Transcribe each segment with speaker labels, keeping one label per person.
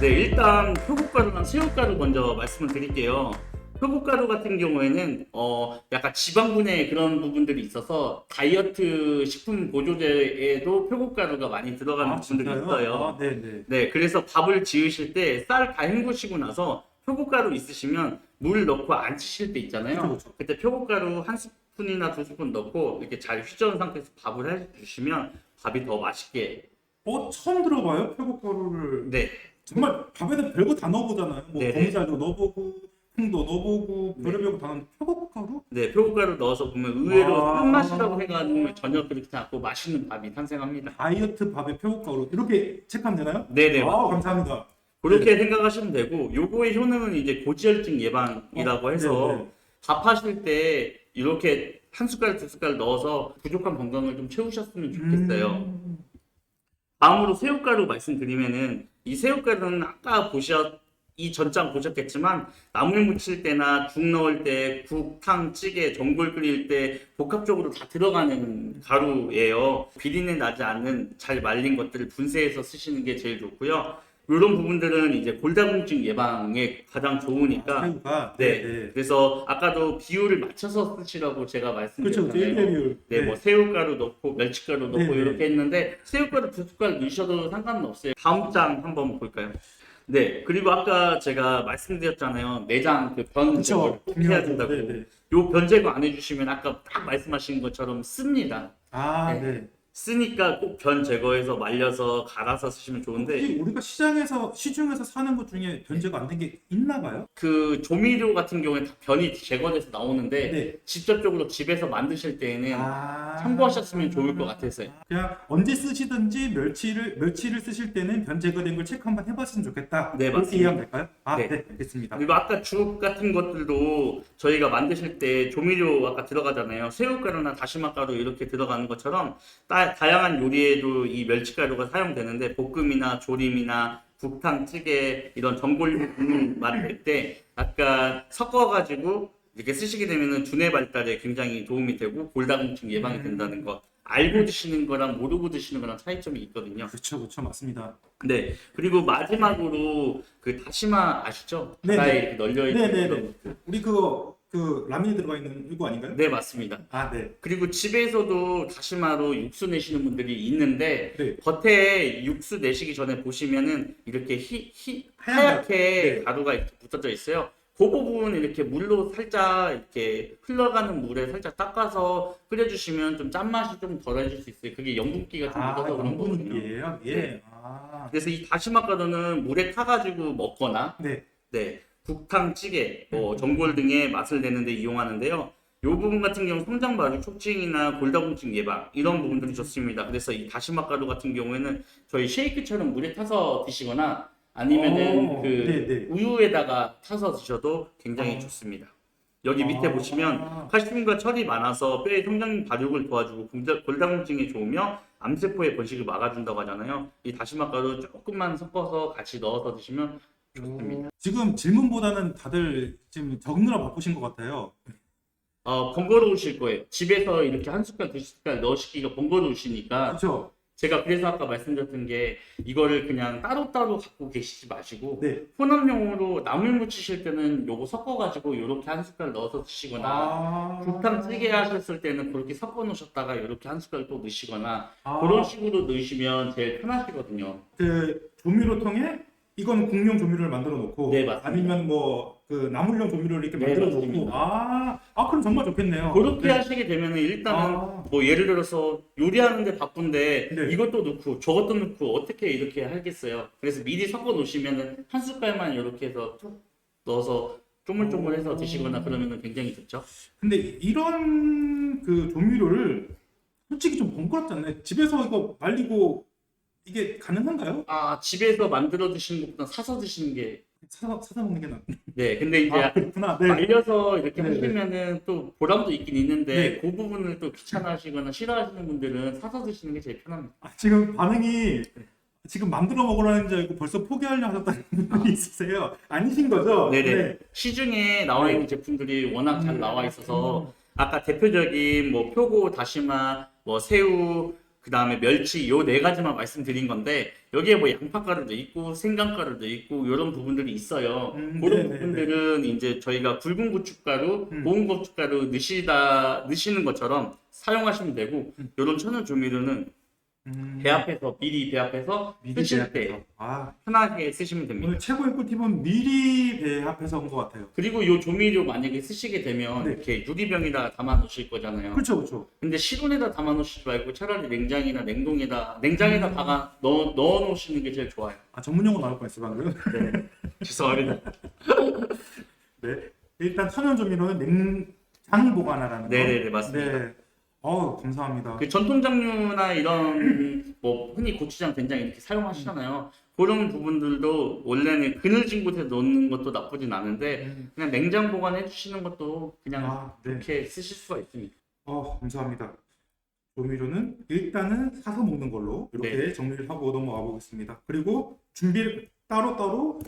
Speaker 1: 네, 일단 표고가루랑 새우가루 먼저 말씀을 드릴게요. 표고가루 같은 경우에는 약간 지방분해 그런 부분들이 있어서 다이어트 식품 보조제에도 표고가루가 많이 들어가는
Speaker 2: 아,
Speaker 1: 부분들이
Speaker 2: 진짜요?
Speaker 1: 있어요.
Speaker 2: 아, 네네.
Speaker 1: 네, 그래서 밥을 지으실 때 쌀 다 헹구시고 나서 표고가루 있으시면 물 넣고 안 치실 때
Speaker 2: 그쵸,
Speaker 1: 있잖아요.
Speaker 2: 그쵸.
Speaker 1: 그때 표고가루 한 스푼이나 두 스푼 넣고 이렇게 잘 휘저은 상태에서 밥을 해주시면 밥이 더 맛있게.
Speaker 2: 처음 들어봐요, 표고가루를.
Speaker 1: 네,
Speaker 2: 정말 밥에다 별거 다 넣어보잖아요. 뭐
Speaker 1: 네네.
Speaker 2: 거미살도 넣어보고, 콩도 넣어보고,
Speaker 1: 네.
Speaker 2: 별의별 거다 넣는데 표고가루?
Speaker 1: 네, 표고가루 넣어서 보면 의외로
Speaker 2: 아.
Speaker 1: 쓴맛이라고 해가지고 전혀 그렇지 않고 맛있는 밥이 탄생합니다.
Speaker 2: 다이어트 밥에 표고가루 이렇게 체크하면 되나요?
Speaker 1: 네네,
Speaker 2: 아, 감사합니다.
Speaker 1: 그렇게
Speaker 2: 네.
Speaker 1: 생각하시면 되고, 요거의 효능은 이제 고지혈증 예방이라고 해서
Speaker 2: 네네.
Speaker 1: 밥 하실 때 이렇게 한 숟갈, 두 숟갈 넣어서 부족한 건강을 좀 채우셨으면 좋겠어요.
Speaker 2: 음.
Speaker 1: 다음으로 새우가루 말씀드리면은 이 새우가루는 아까 이 전장 보셨겠지만 나물 무칠 때나 죽 넣을 때 국, 탕, 찌개, 전골 끓일 때 복합적으로 다 들어가는 가루예요. 비린내 나지 않는 잘 말린 것들을 분쇄해서 쓰시는 게 제일 좋고요. 이런 부분들은 이제 골다공증 예방에 가장 좋으니까.
Speaker 2: 새우가
Speaker 1: 네.
Speaker 2: 네네.
Speaker 1: 그래서 아까도 비율을 맞춰서 쓰시라고 제가
Speaker 2: 그렇죠,
Speaker 1: 말씀드렸잖아요.
Speaker 2: 제일비율.
Speaker 1: 네, 뭐 새우가루 넣고 멸치가루 넣고
Speaker 2: 네네.
Speaker 1: 이렇게 했는데 새우가루 두 숟갈 넣으셔도 상관은 없어요. 다음 장 한번 볼까요? 네, 그리고 아까 제가 말씀드렸잖아요. 내장 그 변 제거를
Speaker 2: 그쵸.
Speaker 1: 꼭 해야
Speaker 2: 중요하죠.
Speaker 1: 된다고.
Speaker 2: 네네.
Speaker 1: 요 변 제거 안 해주시면 아까 딱 말씀하신 것처럼 씁니다.
Speaker 2: 아,
Speaker 1: 네.
Speaker 2: 네.
Speaker 1: 쓰니까 꼭 변 제거해서 말려서 갈아서 쓰시면 좋은데,
Speaker 2: 혹시 우리가 시중에서 사는 것 중에 변제가 안 된 게 있나 봐요?
Speaker 1: 그 조미료 같은 경우에 다 변이 제거돼서 나오는데
Speaker 2: 네.
Speaker 1: 직접적으로 집에서 만드실 때에는
Speaker 2: 아.
Speaker 1: 참고하셨으면 좋을 것 같아서요.
Speaker 2: 그냥 언제 쓰시든지 멸치를 쓰실 때는 변 제거된 걸 체크 한번 해봤으면 좋겠다.
Speaker 1: 네,
Speaker 2: 그렇게
Speaker 1: 맞습니다.
Speaker 2: 이해하면 될까요? 아,
Speaker 1: 네.
Speaker 2: 네, 알겠습니다.
Speaker 1: 그리고 아까 죽 같은 것들도 저희가 만드실 때 조미료 아까 들어가잖아요. 새우가루나 다시마가루 이렇게 들어가는 것처럼 다양한 요리에도 이 멸치가루가 사용되는데 볶음이나 조림이나 국탕, 찌개 이런 전골 국물 만들 때 약간 섞어가지고 이렇게 쓰시게 되면은 두뇌 발달에 굉장히 도움이 되고 골다공증 예방이 된다는 것. 알고 드시는 거랑 모르고 드시는 거랑 차이점이 있거든요.
Speaker 2: 그렇죠, 그렇죠, 맞습니다.
Speaker 1: 네. 그리고 마지막으로 그 다시마 아시죠?
Speaker 2: 네네.
Speaker 1: 바다에 이렇게 널려 있는
Speaker 2: 네네네.
Speaker 1: 그런 것들.
Speaker 2: 우리 그 라면에 들어가 있는 이거 아닌가요?
Speaker 1: 네, 맞습니다.
Speaker 2: 아, 네.
Speaker 1: 그리고 집에서도 다시마로 육수 내시는 분들이 있는데
Speaker 2: 네.
Speaker 1: 겉에 육수 내시기 전에 보시면은 이렇게
Speaker 2: 하얀
Speaker 1: 하얗게
Speaker 2: 네.
Speaker 1: 가루가 이렇게 붙어져 있어요. 그 부분 이렇게 물로 살짝 이렇게 흘러가는 물에 살짝 닦아서 끓여주시면 좀 짠맛이 좀 덜해질 수 있어요. 그게 염분기가 좀 묻어서 그런 거거든요.
Speaker 2: 영분기예요? 예.
Speaker 1: 네.
Speaker 2: 아,
Speaker 1: 그래서 이 다시마 가루는 물에 타가지고 먹거나,
Speaker 2: 네.
Speaker 1: 네, 국탕, 찌개, 전골 등의 맛을 내는데 이용하는데요. 이 부분 같은 경우 성장 발육 촉진이나 골다공증 예방 이런 부분들이 좋습니다. 그래서 이 다시마 가루 같은 경우에는 저희 쉐이크처럼 물에 타서 드시거나 아니면은 그
Speaker 2: 네네.
Speaker 1: 우유에다가 타서 드셔도 굉장히
Speaker 2: 어.
Speaker 1: 좋습니다. 여기 밑에 보시면 칼슘과 철이 많아서 뼈의 성장 발육을 도와주고 골다공증에 좋으며 암세포의 번식을 막아준다고 하잖아요. 이 다시마 가루 조금만 섞어서 같이 넣어서 드시면 좋습니다.
Speaker 2: 지금 질문보다는 다들 지금 적느라 바쁘신 것 같아요.
Speaker 1: 번거로우실 거예요. 집에서 이렇게 한 숟갈, 두 숟갈 넣으시기가 번거로우시니까
Speaker 2: 그렇죠?
Speaker 1: 제가 그래서 아까 말씀드렸던 게 이거를 그냥 따로따로 갖고 계시지 마시고
Speaker 2: 네.
Speaker 1: 혼합용으로 나물 무치실 때는 요거 섞어가지고 이렇게 한 숟갈 넣어서 드시거나 국탕 찌개 하셨을 때는 그렇게 섞어 놓으셨다가 이렇게 한 숟갈 또 넣으시거나 그런 식으로 넣으시면 제일 편하시거든요.
Speaker 2: 그 조미료통에 이건 국용 조미료를 만들어 놓고
Speaker 1: 네, 맞습니다.
Speaker 2: 아니면 뭐 그 나물용 조미료를 이렇게
Speaker 1: 네,
Speaker 2: 만들어 놓고
Speaker 1: 맞습니다.
Speaker 2: 그럼 정말 좋겠네요.
Speaker 1: 그렇게
Speaker 2: 네.
Speaker 1: 하시게 되면은 일단은
Speaker 2: 아.
Speaker 1: 뭐 예를 들어서 요리하는데 바쁜데
Speaker 2: 네.
Speaker 1: 이것도 넣고 저것도 넣고 어떻게 이렇게 하겠어요. 그래서 미리 섞어 놓으시면은 한 숟갈만 이렇게 해서 툭 넣어서 쪼물쪼물해서 드시거나 그러면은 굉장히 좋죠.
Speaker 2: 근데 이런 그 조미료를 솔직히 좀 번거롭지 않나요? 집에서 이거 말리고 이게 가능한가요?
Speaker 1: 집에서 만들어 드시는 것보다 사서 드시는 게.
Speaker 2: 사다 먹는 게 낫.
Speaker 1: 네, 근데 이제
Speaker 2: 그렇구나. 네.
Speaker 1: 말려서 이렇게
Speaker 2: 네, 네.
Speaker 1: 하시면은 또 보람도 있긴 있는데
Speaker 2: 네.
Speaker 1: 그 부분을 또 귀찮아하시거나 싫어하시는 분들은 사서 드시는 게 제일 편합니다.
Speaker 2: 지금 반응이 지금 만들어 먹으라는 줄 알고 벌써 포기하려 하셨다는 분이 있으세요. 아니신 거죠?
Speaker 1: 네네.
Speaker 2: 네.
Speaker 1: 시중에 나와 있는
Speaker 2: 네.
Speaker 1: 제품들이 워낙 잘 나와 있어서 아까 대표적인 뭐 표고, 다시마, 뭐 새우, 그 다음에 멸치 요 네 가지만 말씀드린 건데 여기에 뭐 양파가루도 있고 생강가루도 있고 이런 부분들이 있어요. 그런
Speaker 2: 네네네.
Speaker 1: 부분들은 이제 저희가 굵은 고춧가루, 고운 고춧가루 넣으시는 것처럼 사용하시면 되고 이런 천연 조미료는 배합해서 미리 배합해서
Speaker 2: 미리
Speaker 1: 쓰실
Speaker 2: 배합해서.
Speaker 1: 때
Speaker 2: 아,
Speaker 1: 편하게 쓰시면 됩니다.
Speaker 2: 오늘 최고의 꿀팁은 미리 배합해서 온 것 같아요.
Speaker 1: 그리고 이 조미료 만약에 쓰시게 되면
Speaker 2: 네.
Speaker 1: 이렇게 유리병에다 담아 놓으실 거잖아요.
Speaker 2: 그렇죠, 그렇죠.
Speaker 1: 근데 실온에다 담아 놓으시지 말고 차라리 냉장이나 냉장에다 넣어 놓으시는 게 제일 좋아요.
Speaker 2: 아, 전문용어 나올 뻔했어 방금.
Speaker 1: 네. 죄송합니다.
Speaker 2: 네. 일단 천연조미료는 냉장 보관하라는 거.
Speaker 1: 네네네, 맞습니다.
Speaker 2: 네. 감사합니다.
Speaker 1: 그 전통 장류나 이런 뭐 흔히 고추장, 된장 이렇게 사용하시잖아요. 그런 부분들도 원래는 그늘진 곳에 놓는 것도 나쁘진 않은데 그냥 냉장 보관해 주시는 것도 그냥
Speaker 2: 네.
Speaker 1: 좋게 쓰실 수가 있습니다.
Speaker 2: 감사합니다. 조미료는 일단은 사서 먹는 걸로 이렇게
Speaker 1: 네.
Speaker 2: 정리를 하고 넘어가 보겠습니다. 그리고 준비를 따로따로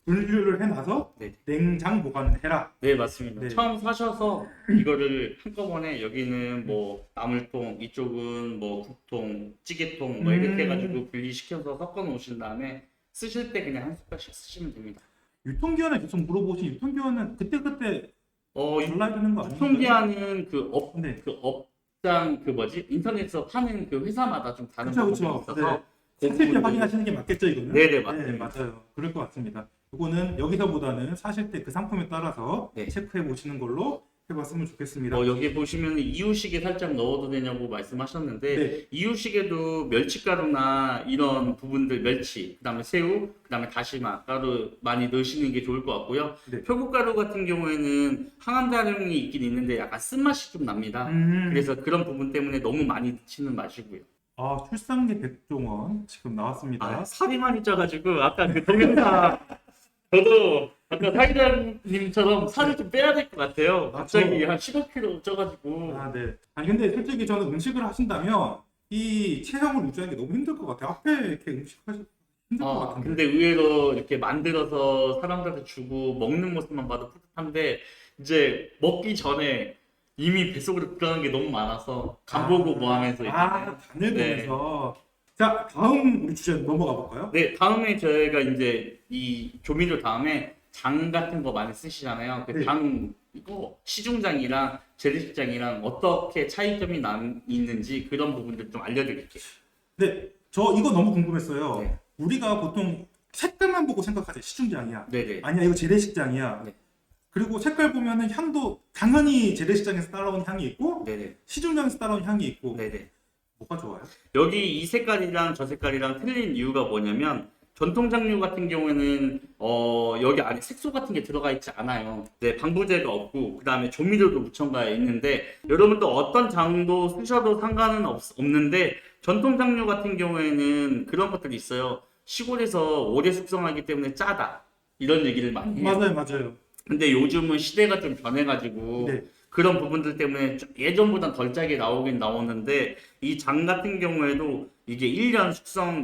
Speaker 2: 분류를 해놔서
Speaker 1: 네.
Speaker 2: 냉장 보관을 해라.
Speaker 1: 네, 맞습니다.
Speaker 2: 네.
Speaker 1: 처음 사셔서 이거를 한꺼번에 여기는 뭐 나물통, 이쪽은 뭐 국통, 찌개통 뭐 이렇게 해가지고 분리시켜서 섞어 놓으신 다음에 쓰실 때 그냥 한 숟갈씩 쓰시면 됩니다.
Speaker 2: 유통기한을 계속 물어보신 유통기한은 그때그때 달라야 되는 거 아닌가요?
Speaker 1: 유통기한은
Speaker 2: 네.
Speaker 1: 그 업장 그 뭐지? 인터넷에서 파는 그 회사마다 좀 다른
Speaker 2: 그쵸,
Speaker 1: 부분이
Speaker 2: 그쵸.
Speaker 1: 있어서
Speaker 2: 네. 사실 때 확인하시는 게 맞겠죠, 이거는?
Speaker 1: 네네, 맞습니다.
Speaker 2: 맞아요. 그럴 것 같습니다. 이거는 여기서보다는 사실 때 그 상품에 따라서
Speaker 1: 네.
Speaker 2: 체크해 보시는 걸로 해봤으면 좋겠습니다.
Speaker 1: 여기 보시면 이유식에 살짝 넣어도 되냐고 말씀하셨는데
Speaker 2: 네.
Speaker 1: 이유식에도 멸치가루나 이런 부분들 멸치, 그다음에 새우, 그다음에 다시마 가루 많이 넣으시는 게 좋을 것 같고요.
Speaker 2: 네.
Speaker 1: 표고가루 같은 경우에는 항암작용이 있긴 있는데 약간 쓴맛이 좀 납니다. 그래서 그런 부분 때문에 너무 많이 넣지는 마시고요.
Speaker 2: 출산기 백종원 지금 나왔습니다.
Speaker 1: 살이 많이 쪄가지고 아까 그 동영상 저도 아까 사기자님처럼 살을 좀 빼야 될 것 같아요. 갑자기 한 15kg 쪄가지고.
Speaker 2: 네. 아니 근데 솔직히 저는 음식을 하신다면 이 체형을 유지하는 게 너무 힘들 것 같아요. 앞에 이렇게 음식 하시 힘들 것 같은데.
Speaker 1: 근데 의외로 이렇게 만들어서 사람들한테 주고 먹는 모습만 봐도 뿌듯한데 이제 먹기 전에 이미 뱃속으로 들어가는 게 너무 많아서 간 보고 뭐 하면서
Speaker 2: 간을
Speaker 1: 네.
Speaker 2: 보면서. 자, 다음 우리 주제 넘어가 볼까요?
Speaker 1: 네, 다음에 저희가 이제 이 조미료 다음에 장 같은 거 많이 쓰시잖아요. 그
Speaker 2: 네.
Speaker 1: 장 이거 시중장이랑 재래식장이랑 어떻게 차이점이 있는지 그런 부분들 좀 알려드릴게요.
Speaker 2: 네, 저 이거 너무 궁금했어요.
Speaker 1: 네.
Speaker 2: 우리가 보통 색깔만 보고 생각하죠. 시중장이야.
Speaker 1: 네네.
Speaker 2: 아니야, 이거 재래식장이야.
Speaker 1: 네.
Speaker 2: 그리고 색깔 보면은 향도 당연히 재래식장에서 따라온 향이 있고
Speaker 1: 네네.
Speaker 2: 시중장에서 따라온 향이 있고
Speaker 1: 네네.
Speaker 2: 뭐가 좋아요?
Speaker 1: 여기 이 색깔이랑 저 색깔이랑 틀린 이유가 뭐냐면 전통 장류 같은 경우에는 여기 안에 색소 같은 게 들어가 있지 않아요. 네, 방부제가 없고 그다음에 조미료도 묻혀가 있는데 여러분도 어떤 장도 쓰셔도 상관은 없는데 전통 장류 같은 경우에는 그런 것들이 있어요. 시골에서 오래 숙성하기 때문에 짜다 이런 얘기를 많이 해요.
Speaker 2: 맞아요.
Speaker 1: 근데 요즘은 시대가 좀 변해가지고
Speaker 2: 네.
Speaker 1: 그런 부분들 때문에 예전보다 덜 짜게 나오긴 나오는데 이 장 같은 경우에도 이게 1년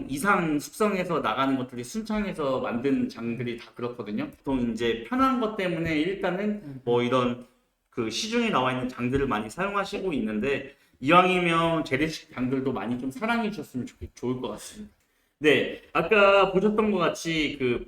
Speaker 1: 이상 숙성해서 나가는 것들이 순창에서 만든 장들이 다 그렇거든요. 보통 이제 편한 것 때문에 일단은 뭐 이런 그 시중에 나와 있는 장들을 많이 사용하시고 있는데 이왕이면 재래식 장들도 많이 좀 사랑해 주셨으면 좋을 것 같습니다. 네, 아까 보셨던 것 같이 그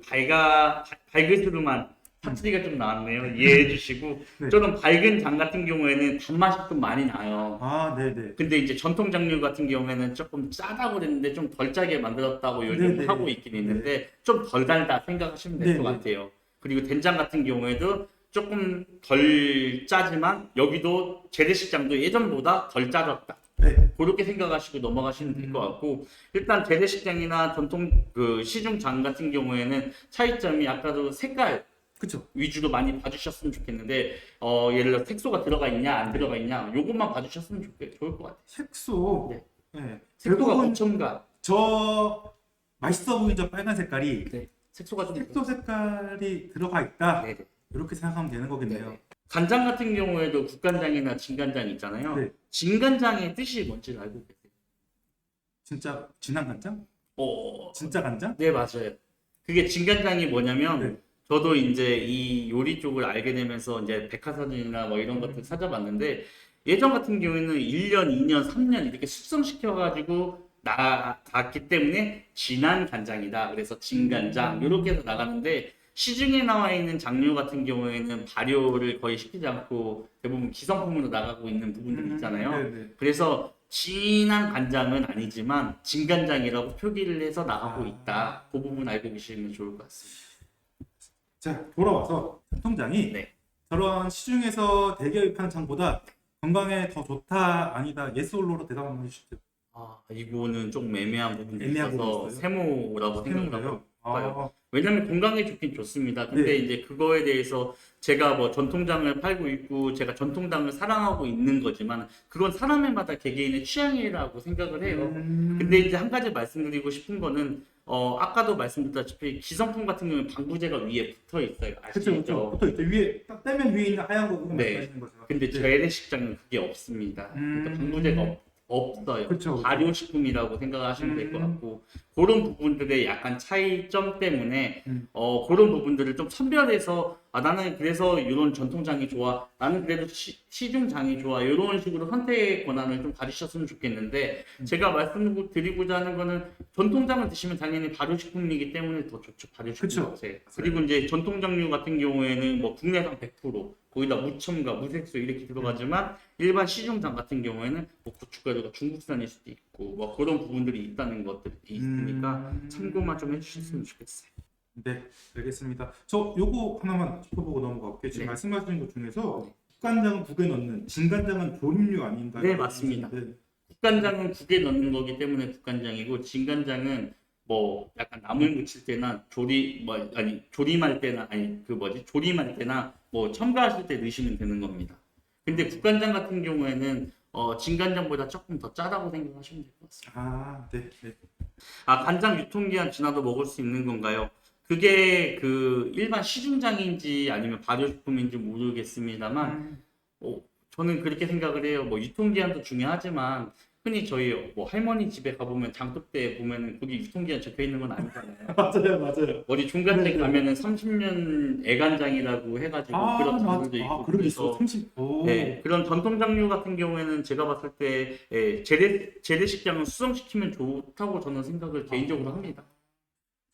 Speaker 1: 발그스름한 사투리가 좀 나왔네요. 이해해 주시고
Speaker 2: 네.
Speaker 1: 저는 밝은 장 같은 경우에는 단맛이 좀 많이 나요.
Speaker 2: 네네.
Speaker 1: 근데 이제 전통 장류 같은 경우에는 조금 짜다고 그랬는데 좀 덜 짜게 만들었다고 요즘
Speaker 2: 네네.
Speaker 1: 하고 있긴 있는데 좀 덜 달다 생각하시면 될 것
Speaker 2: 네네.
Speaker 1: 같아요. 그리고 된장 같은 경우에도 조금 덜 짜지만 여기도 재래식장도 예전보다 덜 짜졌다.
Speaker 2: 네.
Speaker 1: 그렇게 생각하시고 넘어가시면 될 것 같고 일단 재래식장이나 전통 그 시중장 같은 경우에는 차이점이 아까도 색깔
Speaker 2: 그쵸.
Speaker 1: 위주로 많이 봐주셨으면 좋겠는데 예를 들어 색소가 들어가 있냐 안 들어가 있냐 요것만 봐주셨으면 좋을 것 같아요.
Speaker 2: 색소.
Speaker 1: 네. 색소가
Speaker 2: 결국은
Speaker 1: 어첨가.
Speaker 2: 저 맛있어 보이는 저 빨간 색깔이
Speaker 1: 네. 색소가 좀
Speaker 2: 색소 색깔이 들어가 있다.
Speaker 1: 네네.
Speaker 2: 이렇게 생각하면 되는 거겠네요.
Speaker 1: 네네. 간장 같은 경우에도 국간장이나 진간장 있잖아요.
Speaker 2: 네.
Speaker 1: 진간장의 뜻이 뭔지 알고 계세요?
Speaker 2: 진짜 진한 간장?
Speaker 1: 어,
Speaker 2: 진짜 간장?
Speaker 1: 네 맞아요. 그게 진간장이 뭐냐면
Speaker 2: 네.
Speaker 1: 저도 이제 이 요리 쪽을 알게 되면서 이제 백화사전이나 뭐 이런 것들 찾아봤는데 예전 같은 경우에는 1년, 2년, 3년 이렇게 숙성시켜가지고 나갔기 때문에 진한 간장이다. 그래서 진간장 이렇게 해서 나가는데 시중에 나와 있는 장류 같은 경우에는 발효를 거의 시키지 않고 대부분 기성품으로 나가고 있는 부분들이 있잖아요.
Speaker 2: 네네.
Speaker 1: 그래서 진한 간장은 아니지만 진간장이라고 표기를 해서 나가고 있다. 그 부분 알고 계시면 좋을 것 같습니다.
Speaker 2: 자, 돌아와서 전통장이
Speaker 1: 네.
Speaker 2: 저런 시중에서 대기업이 파는 장보다 건강에 더 좋다 아니다 예스 올로로 대답 한번 해주시죠.
Speaker 1: 이거는 좀 애매한 부분이
Speaker 2: 애매한
Speaker 1: 있어서
Speaker 2: 부분이 있어요?
Speaker 1: 세모라고 생각하고
Speaker 2: 생각해요.
Speaker 1: 봐요. 왜냐면 건강에 좋긴 좋습니다. 근데
Speaker 2: 네.
Speaker 1: 이제 그거에 대해서 제가 뭐 전통장을 팔고 있고 제가 전통장을 사랑하고 있는 거지만 그건 사람마다 개개인의 취향이라고 생각을 해요. 근데 이제 한 가지 말씀드리고 싶은 거는 아까도 말씀드렸다시피 기성품 같은 경우는 방부제가 위에 붙어 있어요.
Speaker 2: 그렇죠,
Speaker 1: 아시죠?
Speaker 2: 그렇죠. 붙어 있죠. 위에 딱 떼면 위에 있는 하얀 거 그거
Speaker 1: 네.
Speaker 2: 말씀하시는 거죠.
Speaker 1: 근데
Speaker 2: 네.
Speaker 1: 재래식장은 그게 없습니다. 그러니까 방부제가 없어요.
Speaker 2: 그쵸, 그쵸.
Speaker 1: 발효식품이라고 생각하시면 될 것
Speaker 2: 음.
Speaker 1: 같고 그런 부분들의 약간 차이점 때문에
Speaker 2: 음.
Speaker 1: 그런 부분들을 좀 선별해서 나는 그래서 이런 전통장이 좋아, 나는 그래도 시중장이 좋아 이런 식으로 선택의 권한을 좀 가지셨으면 좋겠는데 제가 말씀드리고자 하는 거는 전통장을 드시면 당연히 발효식품이기 때문에 더 좋죠. 발효식품
Speaker 2: 그쵸.
Speaker 1: 자체. 그리고 이제 전통장류 같은 경우에는 뭐 국내산 100% 거기다 무첨가, 무색소 이렇게 들어가지만 일반 시중장 같은 경우에는 뭐 고춧가루가 중국산일 수도 있고 뭐 그런 부분들이 있다는 것들이 있으니까 참고만 좀 해주셨으면 좋겠어요.
Speaker 2: 네, 알겠습니다. 저 요거 하나만 짚어보고 넘어갈게요. 지금
Speaker 1: 네.
Speaker 2: 말씀하신 것 중에서 국간장은 국에 넣는, 진간장은 조림류 아닌가?
Speaker 1: 네, 맞습니다.
Speaker 2: 네.
Speaker 1: 국간장은 국에 넣는 거기 때문에 국간장이고 진간장은 뭐 약간 나물 무칠 때나 조림할 때나 조림할 때나 뭐 첨가하실 때 넣으시면 되는 겁니다. 근데 국간장 같은 경우에는 진간장보다 조금 더 짜다고 생각하시면 될 것 같습니다.
Speaker 2: 네, 네.
Speaker 1: 간장 유통기한 지나도 먹을 수 있는 건가요? 그게 그 일반 시중장인지 아니면 발효식품인지 모르겠습니다만 저는 그렇게 생각을 해요. 뭐 유통기한도 중요하지만 흔히 저희 뭐 할머니 집에 가보면 장독대에 보면은 거기 유통기한 적혀 있는 건 아니잖아요.
Speaker 2: 맞아요.
Speaker 1: 어디 중간에
Speaker 2: 네, 네.
Speaker 1: 가면은 30년 애간장이라고 해가지고 그런 장들도 있고
Speaker 2: 그런 게 있어.
Speaker 1: 그래서
Speaker 2: 30.
Speaker 1: 네, 그런 전통장류 같은 경우에는 제가 봤을 때 재래식장은 수성시키면 좋다고 저는 생각을 개인적으로 합니다.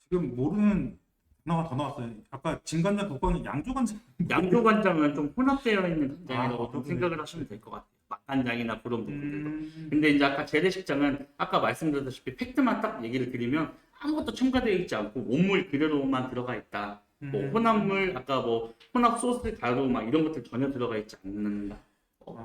Speaker 2: 지금 모르는 단어가 더 나왔어요. 아까 진간장, 국간장, 양조간장.
Speaker 1: 양조간장은 좀 혼합되어 있는 간장이라고 좀
Speaker 2: 그렇군요.
Speaker 1: 생각을 하시면 될 것 같아요. 맛간장이나 그런 부분들도. 근데 이제 아까 재래식장은 아까 말씀드렸다시피 팩트만 딱 얘기를 드리면 아무것도 첨가되어 있지 않고 원물 그대로만 들어가 있다. 뭐 혼합물 아까 뭐 혼합 소스 가루 막 이런 것들 전혀 들어가 있지 않는다.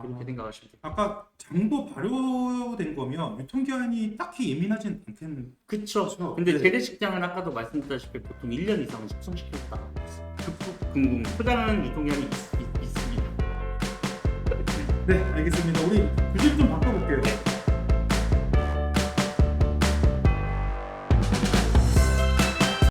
Speaker 1: 그렇게 생각하시면 돼요.
Speaker 2: 아까 장도 발효된 거면 유통기한이 딱히 예민하진 않겠는.
Speaker 1: 그쵸.
Speaker 2: 그쵸.
Speaker 1: 근데
Speaker 2: 네.
Speaker 1: 재래식장은 아까도 말씀드렸다시피 보통 1년 이상은 숙성시켰다. 급품 포장은 유통기한이 있습니다.
Speaker 2: 네, 알겠습니다. 우리 주제를 좀 바꿔볼게요.